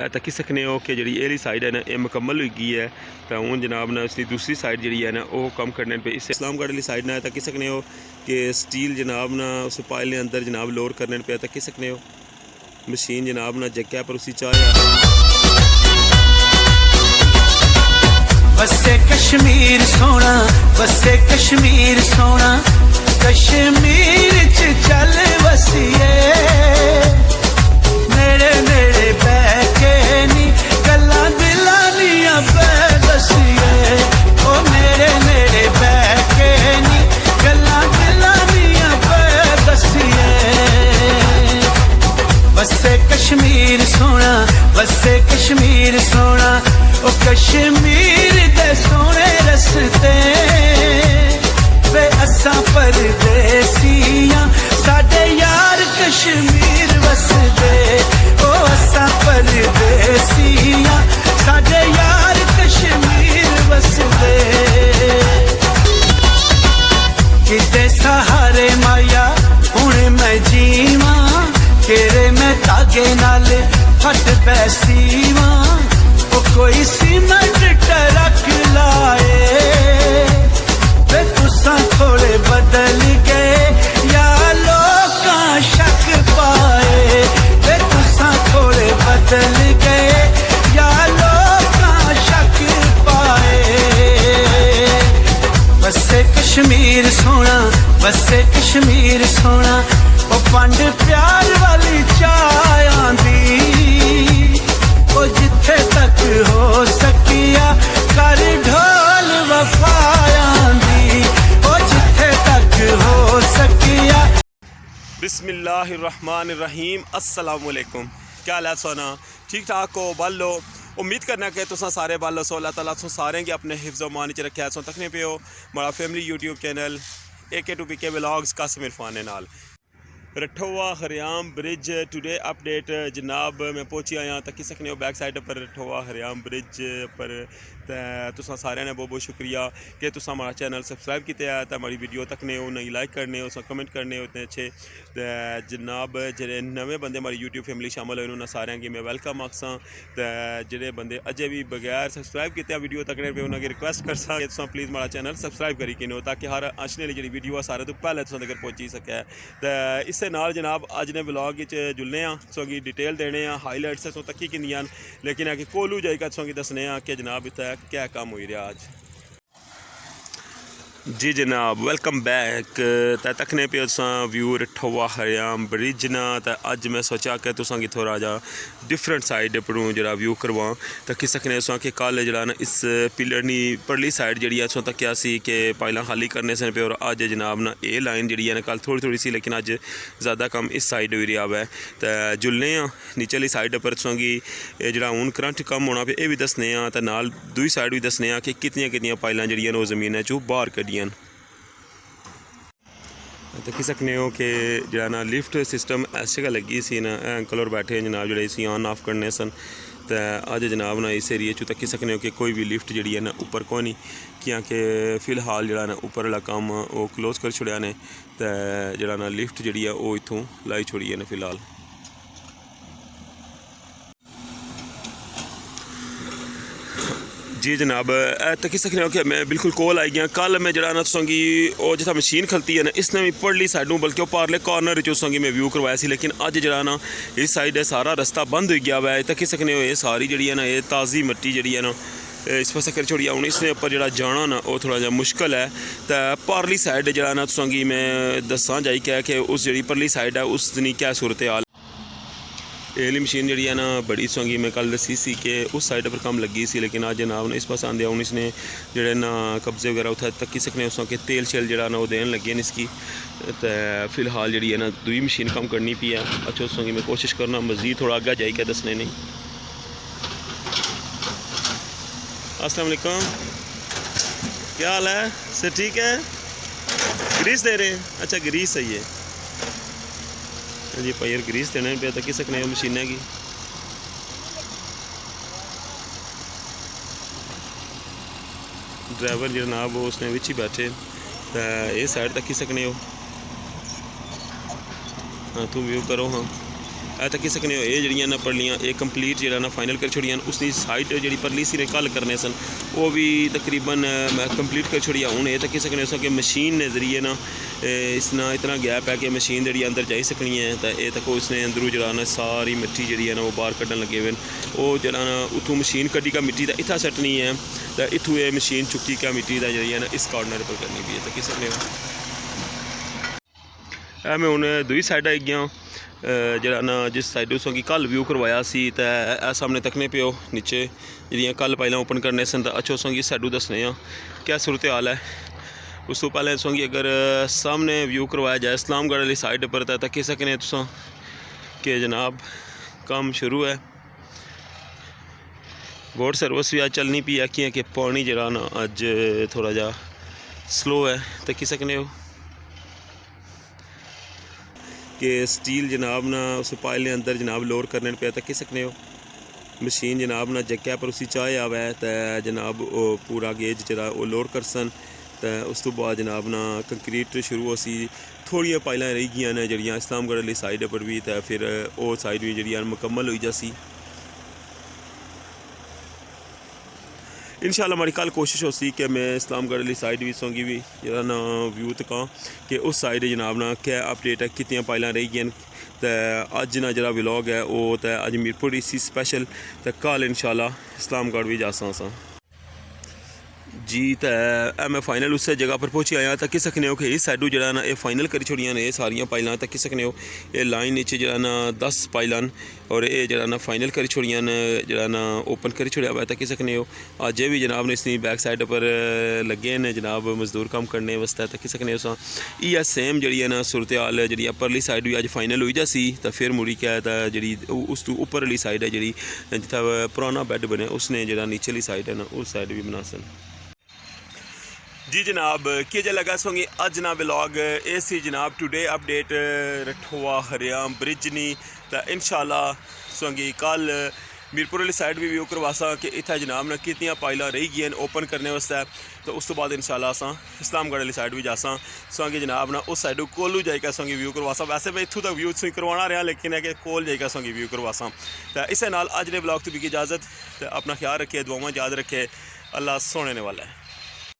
तक्की सकने हो कि जी एली साइड है ना ये मुकम्मल हो गई है। तो हूँ जनाब ना उसकी दूसरी साइड जी है ना वो कम करने पे इस इस्लामगढ़ वाली साइड ना तक्की सकने हो कि स्टील जनाब ना उस पाइल ने अंदर जनाब लोड करने पे तक्की सकने हो मशीन जनाब ना जगह पर उसी चाहे बसे कश्मीर सोना, बसे कश्मीर सोना, कश्मीर च चल वसिए नेड़े नेड़े बैके नी गल्लां दिलां दियां पै दसिए ओ नेड़े नेड़े बैके नी गल्लां दिलां दियां पै दसिए बसे कश्मीर सोना, बसे कश्मीर सोना, ओ कश्मीर दे सोने रस्ते वे असां परदेसियां साडे यार कश्मीर वसदे ओ असां परदेसियां साडे यार कश्मीर वसदे किते सहारे माया हुण मैं जीवां केरे मैं धागे नाल फट बैसीवां कोई सीमेंट ट्रक लाए वे तुसां थोड़े बदल गए या लोकां शक पाए वे तुसां थोड़े बदल गए या लोकां शक पाए बसे कश्मीर सोना, बसे कश्मीर सोना ओ पंड प्यार वाली चाय आंदी ओ जिथे तक हो सकिया कर ढोल वफायां दी ओ जिथे तक हो सकिया। बिस्मिल्लाहिर्रहमानिर्रहीम अस्सलाम वालेकुम। क्या हाल है सोना ठीक ठाक हो बालो उम्मीद करना कि तुसा सारे बालो सो अल्लाह ताला तुम सारे के अपने हिफ्ज़ मान च रखे सो तकने पे हो बड़ा family YouTube channel AK2PK vlogs Qasim Irfan नाल Rathoa Haryam bridge today update जनाब मैं पहुंची आया तक्की सकने हो बैक साइड पर रठोवा हरियाम ब्रिज पर तुसा सारे ने बहुत बहुत शुक्रिया कि तुसा हमारा चैनल सब्सक्राइब किया है तो हमारी वीडियो तकने हो नहीं लाइक करने हो कमेंट करने हो इतने अच्छे जनाब जेडे नवे बंदे हमारी यूट्यूब फैमिली शामिल होए उन्होंने सारे की मैं वेलकम आखसा तो जेडे बंदे अजे भी बगैर सब्सक्राइब किया वीडियो तकने पे उन्होंने रिक्वेस्ट कर सा तुसा प्लीज़ हमारा चैनल सब्सक्राइब करी किनो ताकि हर आने वाली जी वीडियो सारे तो पहले तुम तक पहुँची सके तो इस नाल जनाब अज ने ब्लॉग जुलने सो की डिटेल देने हाईलाइट्स सो तक्की किनियां लेकिन है कि कोलू जाएगा सो की दसने कि जनाब इतना क्या काम हो रहा आज जी जनाब वेलकम बैक तो तकने पे व्यू रठोवा हरियाम ब्रिज ना तो अज मैं सोचा कि तुसा की थोड़ा जा डिफरेंट साइड परों जरा व्यू करवा तक्की सकने कि कल जरा ना इस पिलर नी परली साइड जी है तक्या सी कि पाइलां खाली करने से पे और अज जनाब ना ये लाइन जी है ना कल थोड़ी थोड़ी सी लेकिन अज ज़्यादा कम इस साइड हुई रहा है तो जुलने नीचली साइड पर तुसा की जरा हूँ करंट कम होना पे ये भी दसने तो नाल दूई साइड भी दसने कि कितनियां पाइलां जी वो जमीन चो बाहर कड्डियां तक्की सकने हो कि जरा ना लिफ्ट सिस्टम ऐसे का लगी सी ना अंकल और बैठे जनाब जो इसी ऑन ऑफ करने सन तो अज जनाब ना इस एरिए चो तक्की सकने हो कि कोई भी लिफ्ट जी है ना ऊपर को नहीं क्योंकि फिलहाल जरा ना ऊपर वाला काम वो क्लोज कर छुड़िया ने तो जरा ना लिफ्ट जी है वो इतों लाई छोड़ी है ना फिलहाल जी जनाब तक्की सकने हो कि मैं बिल्कुल कोल आई गया कल मैं जरा ना तुसांगी वो जिथा मशीन खलती है ना इसने भी पढ़ली साइडों बल्कि वो पारले कॉर्नर तुसांगी मैं व्यू करवाया सी लेकिन अज जरा ना इस साइड सारा रास्ता बंद हो गया हुआ है तक्की सकने हो ये सारी जी है ना ये ताज़ी मिट्टी जी है ना इस पास कर छोड़ी हूँ इसने उपर जरा जाना ना वो थोड़ा जहा मुश्किल है तो पारली साइड जरा ना तुसांगी मैं दसा जाई क्या कि उस जी परली साइड है उसकी क्या सूरत हाल एली मशीन जी है ना बड़ी सोंगी मैं कल दसी सी कि उस साइड पर कम लगी सी लेकिन अज जनाब ने इस पास आंदे हूँ इसने जोड़े ना कब्जे वगैरह उठा तक्की सकने उस कि तेल शेल जरा ना वो देन लगे इसकी तो फिलहाल जी है ना दूई मशीन कम करनी पी है अच्छा उस मैं कोशिश करना मजीद थोड़ा आगे जाई क्या दसने नहीं। अस्सलाम वालेकुम क्या हाल है सर ठीक है ग्रीस दे रहे हैं अच्छा ग्रीस सही है जी पायर ग्रीस देने पे तक सकने मशीन की ड्राइवर जनाब वो उसने विच ही बैठे तो ये साइड तक सकने हो हाँ तू व्यू करो हाँ तक्की सकने हो ये जड़ियां ना परलियां ये कंप्लीट जो ना फाइनल कर छोड़ियां उसकी साइड जी परली सिरे कल करने सन वो भी तकरीबन मैं कंप्लीट कर छोड़िया हूँ ये तक्की सकने हो कि मशीन के जरिए ना इसना इतना गैप है कि मशीन जी अंदर जाई सकनी है तो ये तक उसने अंदरों जरा ना सारी मिट्टी जी है ना वो बाहर कढ़न लगे हुए वो जरा ना उतों मशीन कड्डी का मिट्टी का इतना सैट नहीं है तो इतों ये मशीन चुकी का मिट्टी का जी है ना इस कॉर्नर पर करनी भी है तक्की सकने हो मैं हूँ दूई साइड आई गया जरा ना जिस साइड उसों की कल व्यू करवाया सी तो सामने तकने पे नीचे जिहड़ियां कल पहला ओपन करने सन अच्छो उसों की साइडू दसने क्या सूरत हाल है उस तो पहले उसों की अगर सामने व्यू करवाया जाए इस्लामगढ़ वाली साइड पर तो तक्की सकने तुसां कि जनाब काम शुरू है बोट सर्विस भी अज चलनी पी है कि पानी जरा ना अज थोड़ा जा स्लो है तक्की सकने हो कि स्टील जनाब ना उस पाइल अंदर जनाब लोड करने पे तक्की सकने हो मशीन जनाब ना जगह पर उसी चाहे आवे तो जनाब वो पूरा गेज जरा वो लोड कर सन तो उस तो बाद जनाब ना कंक्रीट शुरू हो सी थोड़ियां पाइलां रही गई ने जड़ियां इस्लामगढ़ वाली साइड पर भी तो फिर वो साइड भी जड़ियां मुकम्मल हो जासी इंशाल्लाह हमारी कल कोशिश हो सी कि मैं इस्लामगढ़ वाली साइड भी सोंगी भी जरा ना व्यू तक कि उस साइड जनाब ना क्या अपडेट है कितनी पाइलां रही गई तो अज ना जरा व्लॉग है वो तो अज मीरपुर इसी स्पैशल तो कल इंशाल्लाह इस्लामगढ़ भी जासा जी तो मैं फाइनल उस जगह पर पहुँची आया तक्की सकने हो कि इस साइडू जरा ना ये फाइनल करी छोड़ियां ने सारियां पाइलां तक्की सकने हो ये लाइन नीचे जरा ना 10 पाइलां और ये जरा ना फाइनल करी छोड़ियां ने जरा ना ओपन करी छोड़िया हुआ तक्की सकने हो अज भी जनाब ने इसकी बैक साइड पर लगे ने जनाब मजदूर काम करने वास्ते तक्की सकने हो ये सेम जी है ना सूरत हाल जी परली साइड भी अज फाइनल हुई जासी तो फिर मुड़ी क्या है जी उस तो उपर वाली साइड है जी जितना पुराना बैड बने उसने जरा नीचे वाली साइड है ना उस साइड भी बना सन जी जनाब कि जे लगा सोंगी अज ना व्लॉग ए सी जनाब टुडे अपडेट रठवा हरियाम ब्रिज नी तो इंशाल्लाह सोंगी कल मीरपुर वाली साइड भी व्यू करवासा कि इतना जनाब ना कितनी पाइलां रही गई ओपन करने वास्ते तो उस तो बाद इंशाल्लाह अस इस्लामगढ़ वाली साइड भी जासा सोंगी जनाब ना उस साइड कोलू जाइए सोंगी व्यू करवासा वैसे मैं इतों तक व्यू करवाना रहा लेकिन है कि कोल जाइए सोंगी व्यू करवासा तो इस नाल अज ने ब्लॉग तो भी इजाज़त तो अपना ख्याल रखे दुआवां याद रखे अल्लाह सोने वाला है।